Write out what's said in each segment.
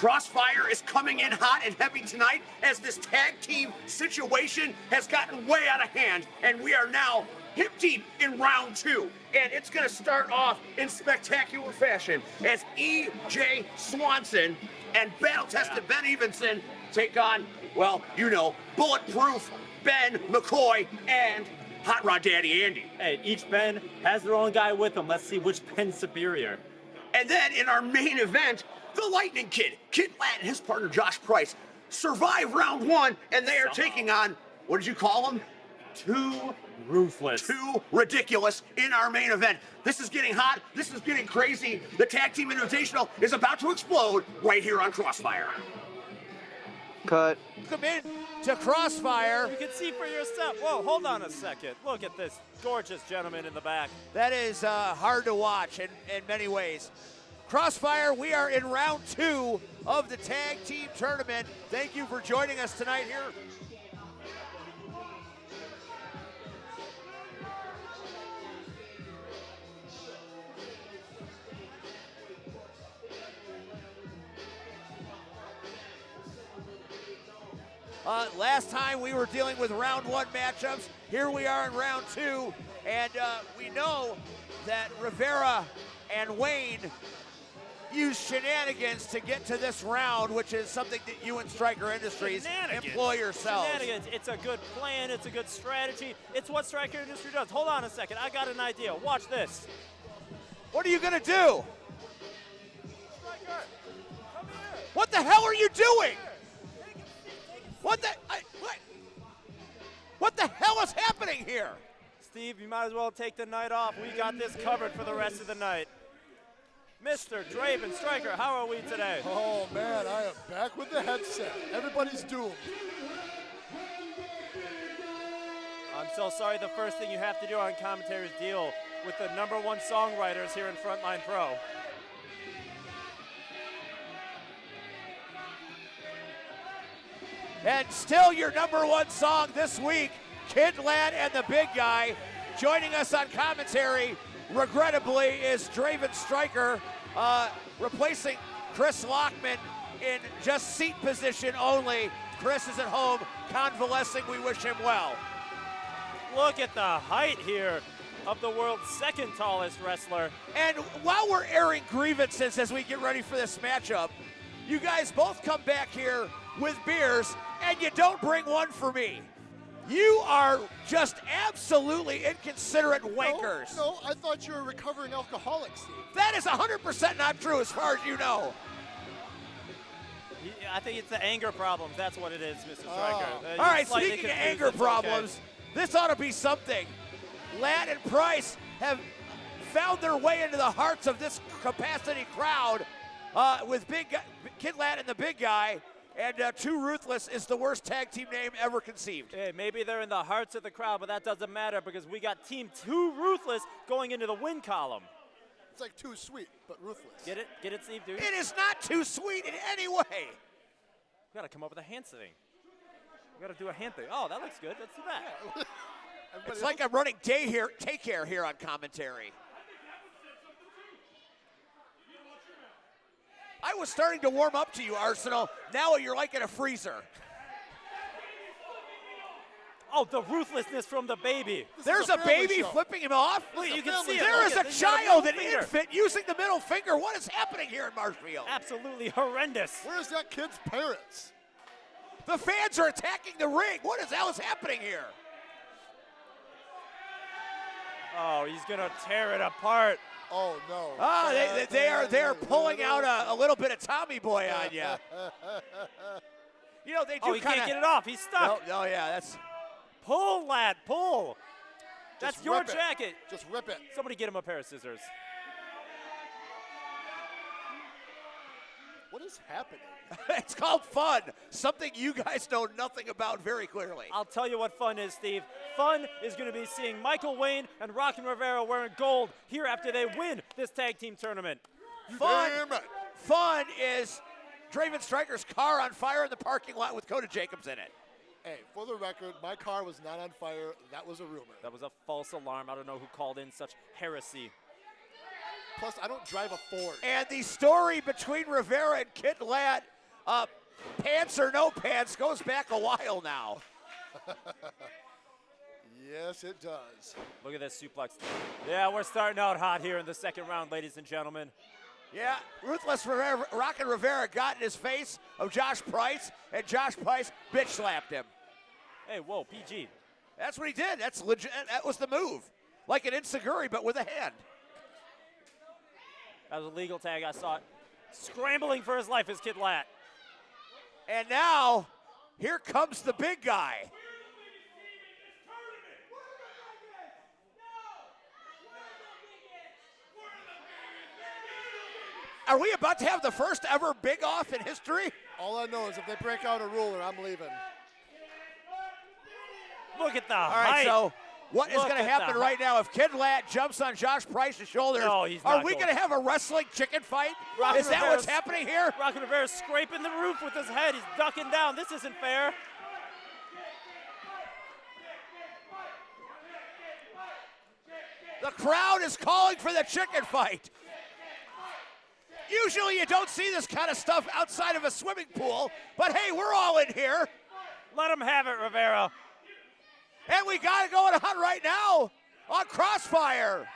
Crossfire is coming in hot and heavy tonight as this tag team situation has gotten way out of hand, and we are now hip deep in round 2. And it's going to start off in spectacular fashion as E.J. Swanson and battle-tested Ben Evenson take on, well, you know, bulletproof Ben McCoy and Hot Rod Daddy Andy. Hey, each Ben has their own guy with them. Let's see which Ben's superior. And then in our main event, the Lightning Kid, Kid Ladd and his partner Josh Price, survive round 1, and they are taking on, what did you call them? Too Ruthless. Too ridiculous in our main event. This is getting hot. This is getting crazy. The Tag Team Invitational is about to explode right here on Crossfire. Cut. Come in to Crossfire. You can see for yourself. Whoa, hold on a second. Look at this gorgeous gentleman in the back. That is hard to watch in many ways. Crossfire, we are in round 2 of the tag team tournament. Thank you for joining us tonight here. Last time we were dealing with round 1 matchups. Here we are in round 2, and we know that Rivera and Wayne used shenanigans to get to this round, which is something that you in Striker Industries employ yourselves. Shenanigans. It's a good plan. It's a good strategy. It's what Striker Industry does. Hold on a second. I got an idea. Watch this. What are you going to do? What the hell are you doing? What the hell is happening here? Steve, you might as well take the night off. We got this covered for the rest of the night. Mr. Draven Striker, how are we today? Oh man, I am back with the headset. Everybody's doomed. I'm so sorry. The first thing you have to do on commentary is deal with the #1 songwriters here in Frontline Pro. And still your #1 song this week, Kid Ladd and the Big Guy. Joining us on commentary, regrettably, is Draven Striker, replacing Chris Lockman in just seat position only. Chris is at home convalescing. We wish him well. Look at the height here of the world's second tallest wrestler. And while we're airing grievances as we get ready for this matchup, you guys both come back here with beers, and you don't bring one for me. You are just absolutely inconsiderate wankers. No, I thought you were a recovering alcoholic, Steve. That is 100% not true as far as you know. I think it's the anger problems. That's what it is, Mr. Striker. All right, speaking of anger problems, this ought to be something. Ladd and Price have found their way into the hearts of this capacity crowd with Kid Ladd and the Big Guy. And Too Ruthless is the worst tag team name ever conceived. Hey, maybe they're in the hearts of the crowd, but that doesn't matter because we got Team Too Ruthless going into the win column. It's like Too Sweet, but ruthless. Get it? Get it, Steve, dude? It is not too sweet in any way. We gotta come up with a hand thing. We gotta do a hand thing. Oh, that looks good. Let's do that. It's like I'm running take care here on commentary. I was starting to warm up to you, Arsenal. Now you're like in a freezer. Oh, the ruthlessness from the baby. There's a baby flipping him off. Look, you can see it. There is a Look, child, an infant, using the middle finger. What is happening here in Marshfield? Absolutely horrendous. Where's that kid's parents? The fans are attacking the ring. What is happening here? Oh, he's gonna tear it apart. Oh no! Oh, they are pulling out a little bit of Tommy Boy on you. You know they do. Oh, he can't get it off. He's stuck. No, yeah, that's. Pull, lad, pull. That's your jacket. Just rip it. Somebody get him a pair of scissors. What is happening? It's called fun. Something you guys know nothing about very clearly. I'll tell you what fun is, Steve. Fun is going to be seeing Michael Wayne and Rockin' Rivera wearing gold here after they win this tag team tournament. Fun is Draven Striker's car on fire in the parking lot with Coda Jacobs in it. Hey, for the record, my car was not on fire. That was a rumor. That was a false alarm. I don't know who called in such heresy. Plus, I don't drive a Ford. And the story between Rivera and Kid Ladd Pants or no pants goes back a while now. Yes, it does. Look at this suplex. Yeah, we're starting out hot here in the second round, ladies and gentlemen. Yeah, Ruthless Rockin' Rivera got in his face of Josh Price, and Josh Price bitch slapped him. Hey, whoa, PG. That's what he did. That's legit. That was the move. Like an Insaguri, but with a hand. That was a legal tag. I saw it. Scrambling for his life is Kid Lat. And now, here comes the big guy. Are we about to have the first ever big off in history? All I know is if they break out a ruler, I'm leaving. Look at the All right, height. so what is Look going to at happen the right now if Kid Lat jumps on Josh Price's shoulders? No, he's are not we going going to have a wrestling chicken fight? Rockin' Is that Rivera's- what's happening here? Rockin' Rivera's scraping the roof with his head. He's ducking down. This isn't fair. The crowd is calling for the chicken fight. Usually you don't see this kind of stuff outside of a swimming pool, but hey, we're all in here. Let him have it, Rivera. And we got it going on right now on CrossFire.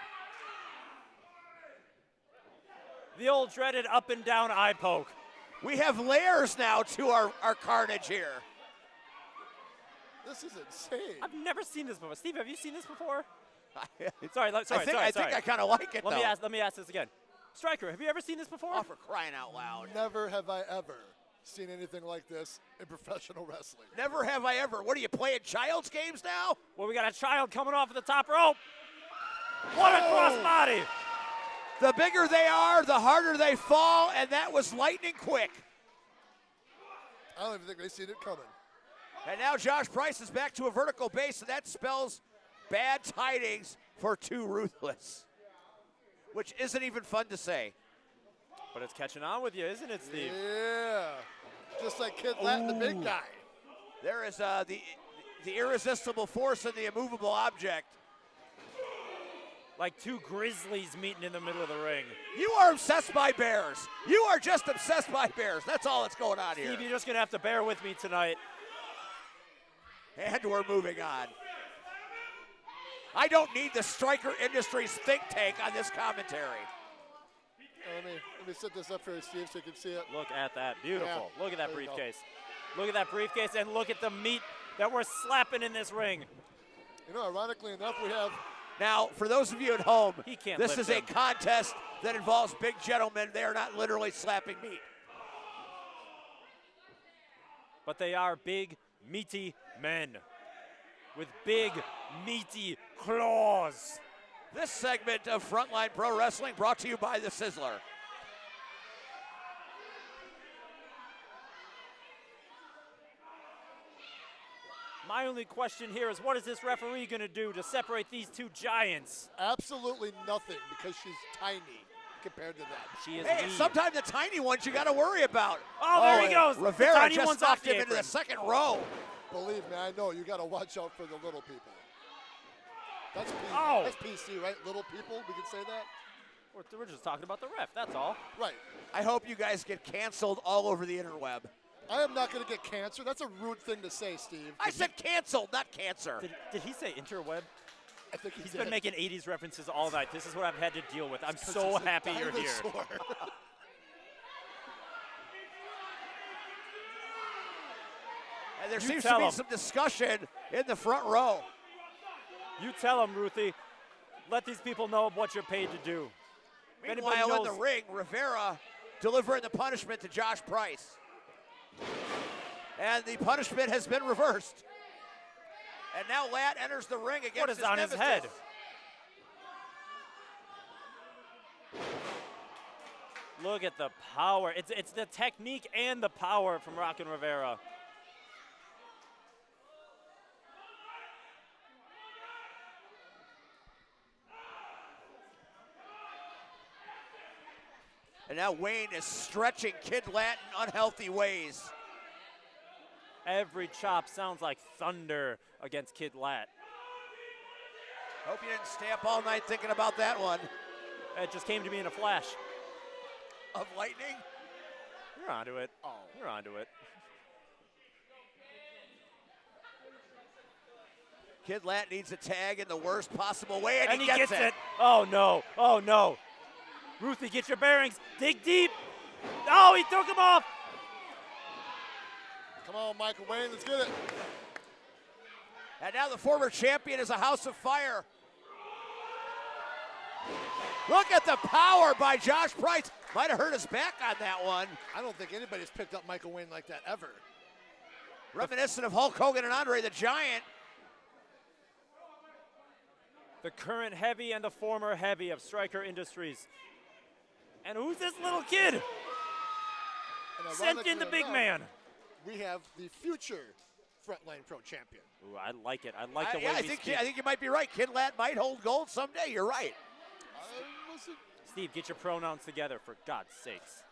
The old dreaded up and down eye poke. We have layers now to our carnage here. This is insane. I've never seen this before. Steve, have you seen this before? I think I kind of like it, Let though. me ask this again. Stryker, have you ever seen this before? Oh, for crying out loud. Never have I ever seen anything like this in professional wrestling. Never have I ever. What are you playing, child's games now? Well, we got a child coming off of the top rope. What a crossbody! The bigger they are, the harder they fall, and that was lightning quick. I don't even think they seen it coming. And now Josh Price is back to a vertical base, and that spells bad tidings for Too Ruthless, which isn't even fun to say. But it's catching on with you, isn't it, Steve? Yeah. Just like Kid Lat and the big guy. There is the irresistible force in the immovable object. Like two grizzlies meeting in the middle of the ring. You are obsessed by bears. You are just obsessed by bears. That's all that's going on here. Steve, you're just going to have to bear with me tonight. And we're moving on. I don't need the Stryker Industries think tank on this commentary. Let me set this up for you, Steve, so you can see it. Look at that. Beautiful. Yeah, Look at that there you go. briefcase. Look at that briefcase, and look at the meat that we're slapping in this ring. You know, ironically enough, we have Now, for those of you at home, He can't this lift is him. a contest that involves big gentlemen. They are not literally slapping meat. But they are big, meaty men with big, meaty claws. This segment of Frontline Pro Wrestling brought to you by the Sizzler. My only question here is, what is this referee going to do to separate these two giants? absolutely nothing because she's tiny compared to that. She is Hey, lean. sometimes the tiny ones you got to worry about. Oh, there he goes. The Rivera tiny just one's knocked off the him into the apron. second row. Believe me, I know you got to watch out for the little people. That's Oh. That's PC, right? Little people, we can say that? We're just talking about the ref, that's all. Right. I hope you guys get canceled all over the interweb. I am not going to get cancer. That's a rude thing to say, Steve. I said canceled, not cancer. Did he say interweb? I think He's did. been making 80s references all night. This is what I've had to deal with. I'm 'Cause so he's a happy you're here. dinosaur. And there You seems to tell be him. some discussion in the front row. You tell him, Ruthie. Let these people know what you're paid to do. If anybody Meanwhile, in knows- the ring, Rivera delivering the punishment to Josh Price. And the punishment has been reversed. And now Lat enters the ring against What is on his head? Look at the power. It's the technique and the power from Rockin' Rivera. And now Wayne is stretching Kid Lat in unhealthy ways. Every chop sounds like thunder against Kid Lat. Hope you didn't stay up all night thinking about that one. It just came to me in a flash. Of lightning? You're onto it. Oh. You're onto it. Kid Lat needs a tag in the worst possible way, and he gets gets it. it. Oh, no. Oh, no. Ruthie, get your bearings. Dig deep. Oh, he took him off. Come on, Michael Wayne, let's get it. And now the former champion is a house of fire. Look at the power by Josh Price. Might have hurt his back on that one. I don't think anybody's picked up Michael Wayne like that ever. Reminiscent of Hulk Hogan and Andre the Giant. The current heavy and the former heavy of Stryker Industries. And who's this little kid? And Sent in the big enough, man. We have the future Frontline Pro champion. Ooh, I like it. I like the way Yeah, I we think speak. you might be right. Kid Lat might hold gold someday. You're right. Listen, Steve, get your pronouns together, for God's sakes.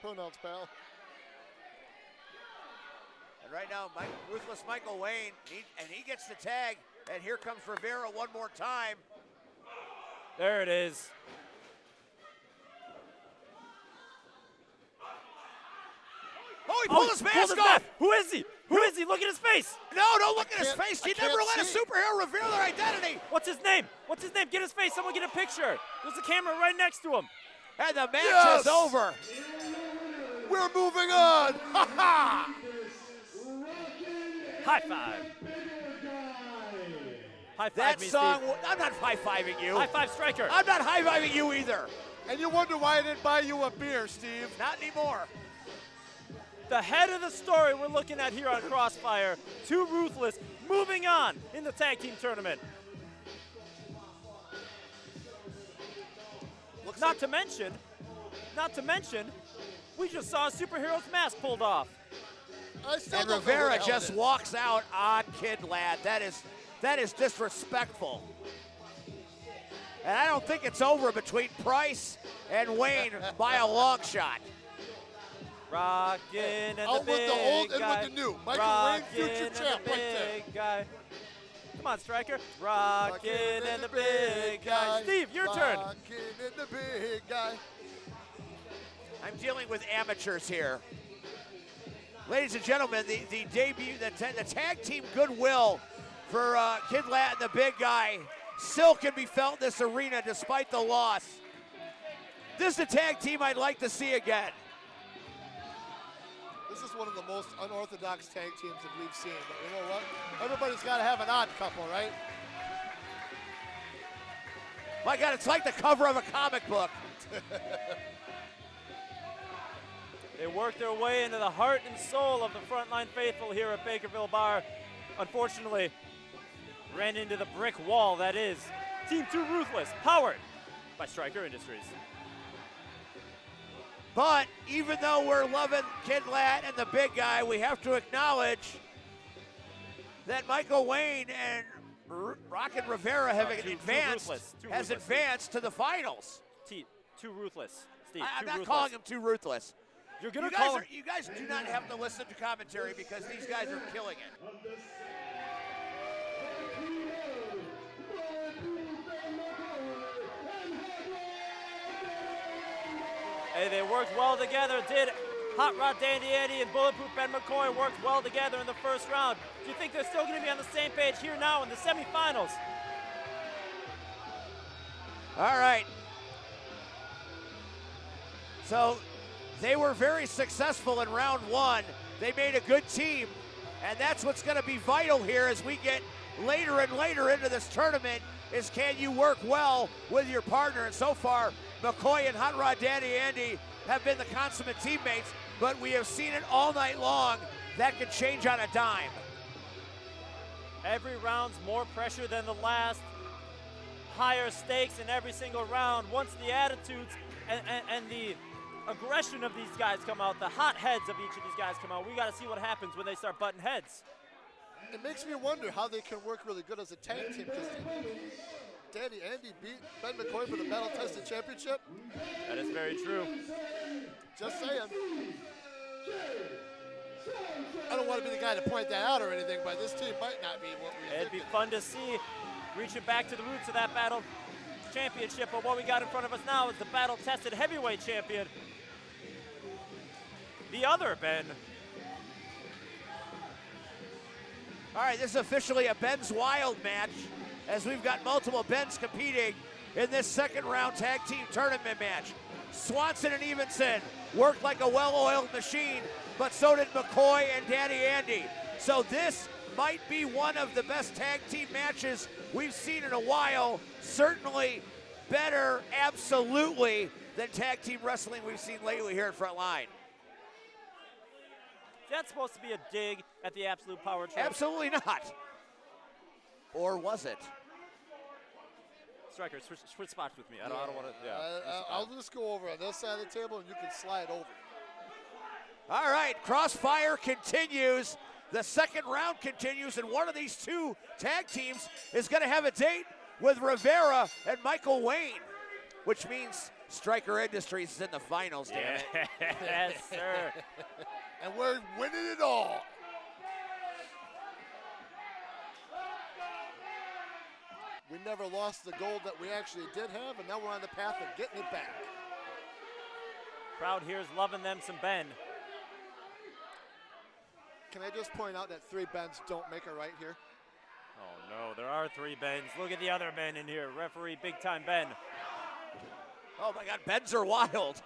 pronouns, pal. And right now, ruthless Michael Wayne, he gets the tag. And here comes Rivera one more time. There it is. Oh, he pulled his mask off. Who is he? Who is he? Look at his face. No, don't look at his can't- face. I You never can't let a see. superhero reveal their identity. What's his name? What's his name? Get his face. Someone get a picture. There's a camera right next to him. And the match Yes! is over. We're moving on. Ha ha! High five. High five That me, song, Steve. I'm not high-fiving you. High five, Stryker. I'm not high-fiving you either. And you wonder why I didn't buy you a beer, Steve. Not anymore. The head of the story we're looking at here on Crossfire. Too Ruthless moving on in the tag team tournament. Not to mention, we just saw a superhero's mask pulled off. I still And don't know who Rivera the hell just it is. walks out on Kid Lad. That is disrespectful. And I don't think it's over between Price and Wayne by a long shot. Rockin' and Out the with big the old and guy. with the new. Michael Wayne, future Rockin' and champ the right there. big guy. Come on, Stryker. Rockin' and the big guy. Steve, your turn. Rockin' and the big guy. I'm dealing with amateurs here. Ladies and gentlemen, the debut, the tag team goodwill for Kid Lat and the big guy still can be felt in this arena despite the loss. This is a tag team I'd like to see again. This is one of the most unorthodox tag teams that we've seen. But you know what? Everybody's got to have an odd couple, right? My God, it's like the cover of a comic book. They work their way into the heart and soul of the Frontline faithful here at Bakerville Bar. Unfortunately, ran into the brick wall that is Team 2 Ruthless, powered by Stryker Industries. But even though we're loving Kid Lat and the big guy, we have to acknowledge that Michael Wayne and Rockin' Rivera have advanced to the finals. Too Ruthless, Steve. I'm Too not Ruthless. calling him too ruthless. You're gonna You call him. guys do not have to listen to commentary because these guys are killing it. Hey, they worked well together. Did Hot Rod Dandy Andy and Bulletproof Ben McCoy worked well together in the first round? Do you think they're still going to be on the same page here now in the semifinals? All right. So they were very successful in round one. They made a good team, and that's what's going to be vital here as we get later and later into this tournament is can you work well with your partner? And so far, McCoy and Hot Rod Dandy Andy have been the consummate teammates, but we have seen it all night long. That could change on a dime. Every round's more pressure than the last. Higher stakes in every single round. Once the attitudes and the aggression of these guys come out, the hot heads of each of these guys come out, we got to see what happens when they start butting heads. It makes me wonder how they can work really good as a tag team because Danny Andy beat Ben McCoy for the Battle Tested Championship. That is very true. Just saying. I don't want to be the guy to point that out or anything, but this team might not be what we It'd be fun to see, reaching back to the roots of that Battle Championship, but what we got in front of us now is the Battle Tested Heavyweight Champion. the other Ben. All right, this is officially a Ben's Wild match, as we've got multiple Bens competing in this second round tag team tournament match. Swanson and Evenson worked like a well-oiled machine, but so did McCoy and Daddy Andy. So this might be one of the best tag team matches we've seen in a while. Certainly better, absolutely, than tag team wrestling we've seen lately here at Frontline. That's supposed to be a dig at the Absolute Power Trip. Absolutely not. Or was it? Striker, switch spots with me. I don't want to. Yeah. I'll just go over on this side of the table, and you can slide over. All right, Crossfire continues. The second round continues, and one of these two tag teams is going to have a date with Rivera and Michael Wayne, which means Striker Industries is in the finals, damn it. Yes, sir. And we're winning it all. We never lost the gold that we actually did have, and now we're on the path of getting it back. Crowd here is loving them some Ben. Can I just point out that 3 Bens don't make a right here? Oh no, there are 3 Bens. Look at the other Ben in here. Referee Big Time Ben. Oh my God, Bens are wild.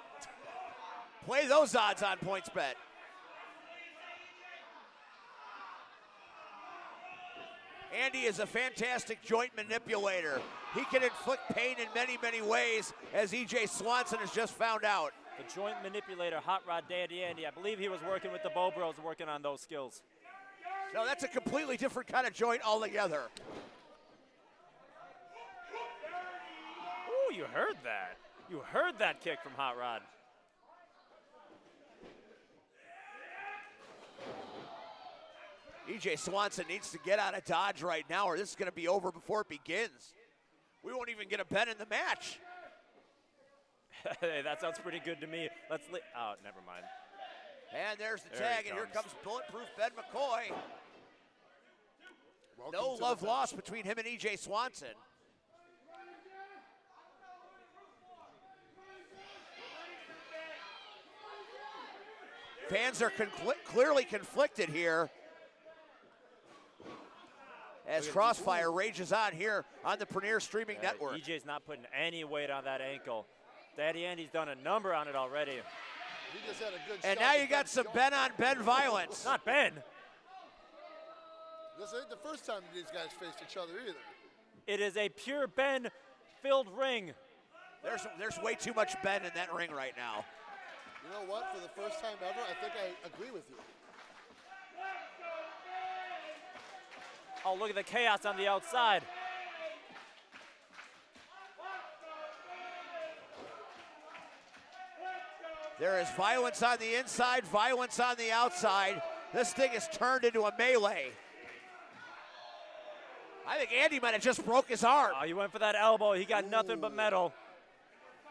Play those odds on PointsBet. Andy is a fantastic joint manipulator. He can inflict pain in many, many ways, as EJ Swanson has just found out. The joint manipulator, Hot Rod Daddy Andy. I believe he was working with the Bo Bros, working on those skills. No, that's a completely different kind of joint altogether. Ooh, you heard that. You heard that kick from Hot Rod. EJ Swanson needs to get out of Dodge right now, or this is going to be over before it begins. We won't even get a Ben in the match. Hey, that sounds pretty good to me. Oh, never mind. And there's the There tag, he and here comes. comes Bulletproof Ben McCoy. Welcome No to love the lost between him and EJ Swanson. Fans are clearly conflicted here, as Crossfire rages on here on the Premier Streaming Network. EJ's not putting any weight on that ankle. Daddy Andy's done a number on it already. He just had a good And shot now to you got Ben some Jones. Ben on Ben violence. Not Ben. This ain't the first time these guys faced each other either. It is a pure Ben-filled ring. There's way too much Ben in that ring right now. You know what? For the first time ever, I think I agree with you. Oh, look at the chaos on the outside. There is violence on the inside, violence on the outside. This thing is turned into a melee. I think Andy might have just broke his arm. Oh, he went for that elbow. He got nothing but metal.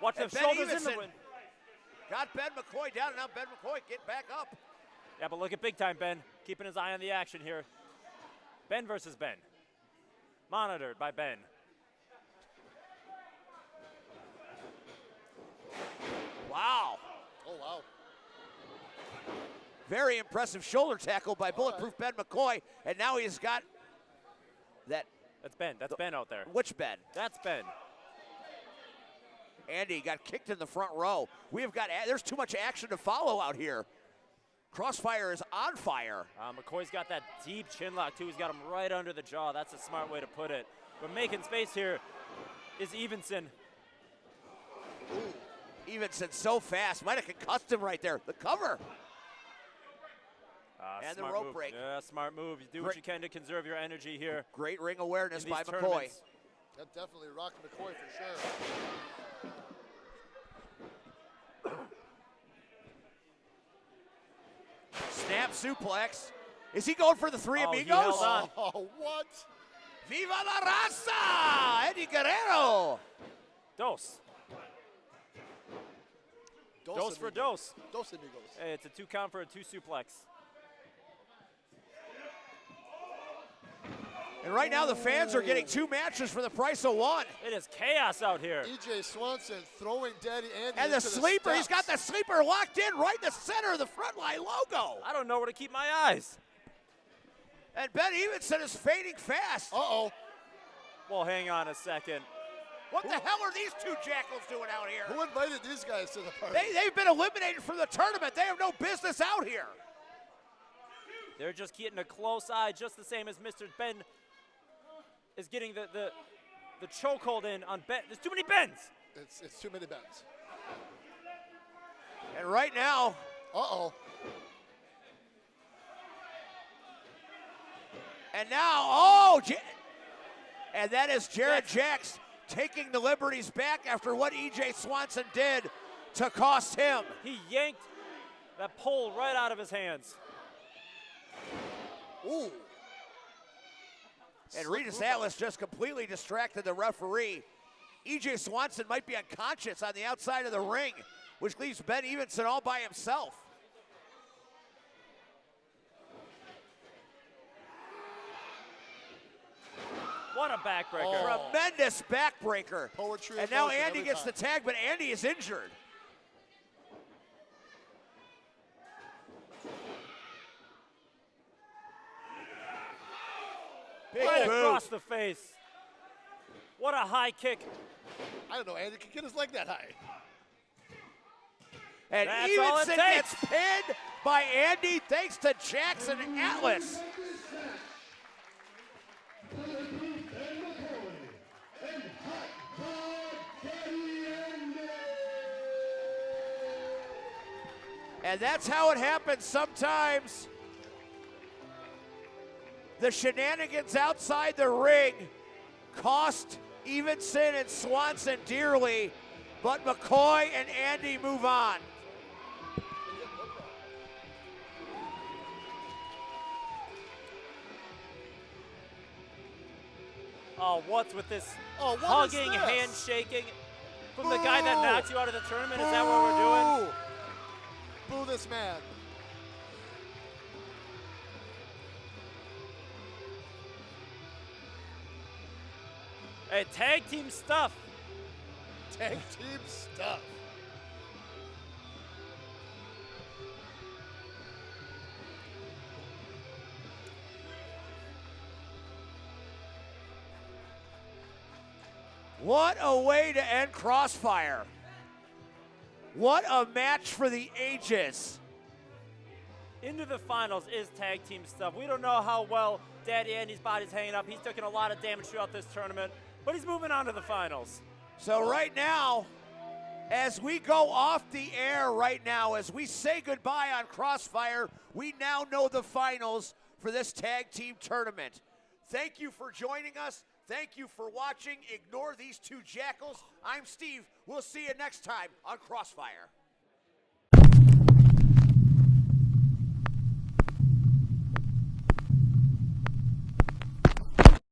Watch the And Ben shoulders in the Evenson wind. got Ben McCoy down, and now Ben McCoy get back up. Yeah, but look at Big Time Ben, keeping his eye on the action here. Ben versus Ben. Monitored by Ben. Wow. Oh, wow. Very impressive shoulder tackle by Bulletproof Ben McCoy, and now he's got that. That's Ben. That's Ben out there. Which Ben? That's Ben. Andy got kicked in the front row. There's too much action to follow out here. Crossfire is on fire. McCoy's got that deep chin lock, too. He's got him right under the jaw. That's a smart way to put it. But making space here is Evenson. Evenson so fast. Might have concussed him right there. The cover. And the Smart rope move. break. Yeah, smart move. You do what you can to conserve your energy here. Great ring awareness in by these McCoy. tournaments. That definitely rocked McCoy for sure. Snap suplex. Is he going for the three Oh, he amigos? held on. Oh, what? Viva la raza! Eddie Guerrero. Dose. Dose for dose. Dos amigos. Hey, it's a 2 count for a 2 suplex. And right now the fans are getting 2 matches for the price of 1. It is chaos out here. EJ Swanson throwing Daddy Andy And the into sleeper, he's got steps. the sleeper locked in right in the center of the frontline logo. I don't know where to keep my eyes. And Ben Evenson is fading fast. Uh-oh. Well, hang on a second. What the hell are these 2 jackals doing out here? Who invited these guys to the party? They've been eliminated from the tournament. They have no business out here. They're just getting a close eye, just the same as Mr. Ben is getting the chokehold in on Ben. There's too many Bens. It's too many bets. And right now, Uh-oh. and now, and that is Jared Jacks taking the liberties back after what EJ Swanson did to cost him. He yanked that pole right out of his hands. Ooh. And Regis Atlas just completely distracted the referee. EJ Swanson might be unconscious on the outside of the ring, which leaves Ben Evenson all by himself. What a backbreaker. Tremendous backbreaker. Poetry And of now motion Andy every gets time. the tag, but Andy is injured. Big Right boot. across the face. What a high kick. I don't know, Andy can get his leg that high. And That's all it Evenson takes. gets pinned by Andy thanks to Jackson Atlas. And that's how it happens sometimes. The shenanigans outside the ring cost Evenson and Swanson dearly, but McCoy and Andy move on. Oh, what's with this Oh, what is hugging, this? handshaking from the guy that Boo! knocks you out of the tournament? Is that what we're doing? Boo this man. Hey, tag team stuff. Tag team stuff. What a way to end CrossFire. What a match for the ages. Into the finals is tag team stuff. We don't know how well Daddy Andy's body's hanging up. He's taken a lot of damage throughout this tournament, but he's moving on to the finals. So right now, as we go off the air right now, as we say goodbye on CrossFire, we now know the finals for this tag team tournament. Thank you for joining us. Thank you for watching. Ignore these 2 jackals. I'm Steve. We'll see you next time on CrossFire.